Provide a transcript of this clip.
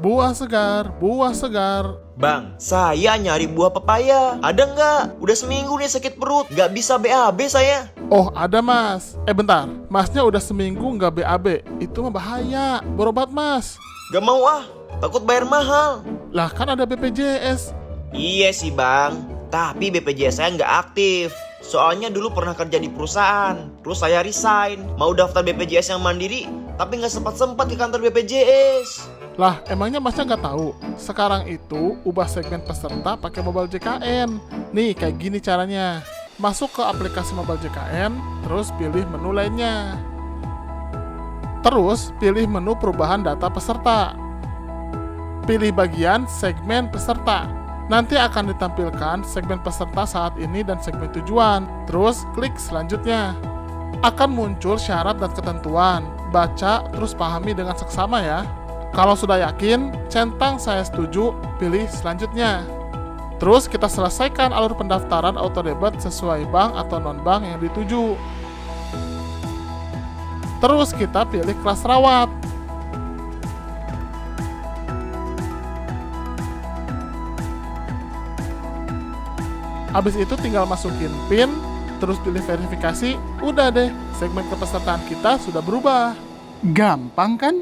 Buah segar, buah segar. Bang, saya nyari buah pepaya. Ada nggak? Udah seminggu nih sakit perut, nggak bisa BAB saya. Oh, ada mas. Bentar, masnya udah seminggu nggak BAB. Itu mah bahaya. Berobat mas. Gak mau ah, takut bayar mahal. Lah kan ada BPJS. Iya sih bang, tapi BPJS saya nggak aktif. Soalnya dulu pernah kerja di perusahaan, terus saya resign. Mau daftar BPJS yang mandiri, tapi nggak sempat-sempat ke kantor BPJS. Lah, emangnya masnya nggak tahu? Sekarang itu ubah segmen peserta pakai Mobile JKN. Nih, kayak gini caranya. Masuk ke aplikasi Mobile JKN, terus pilih menu lainnya. Terus, pilih menu perubahan data peserta. Pilih bagian segmen peserta. Nanti akan ditampilkan segmen peserta saat ini dan segmen tujuan. Terus, klik selanjutnya. Akan muncul syarat dan ketentuan. Baca, terus pahami dengan seksama ya. Kalau sudah yakin, centang saya setuju, pilih selanjutnya. Terus kita selesaikan alur pendaftaran autodebit sesuai bank atau non-bank yang dituju. Terus kita pilih kelas rawat. Habis itu tinggal masukin PIN, terus pilih verifikasi, udah deh, segmen kepesertaan kita sudah berubah. Gampang kan?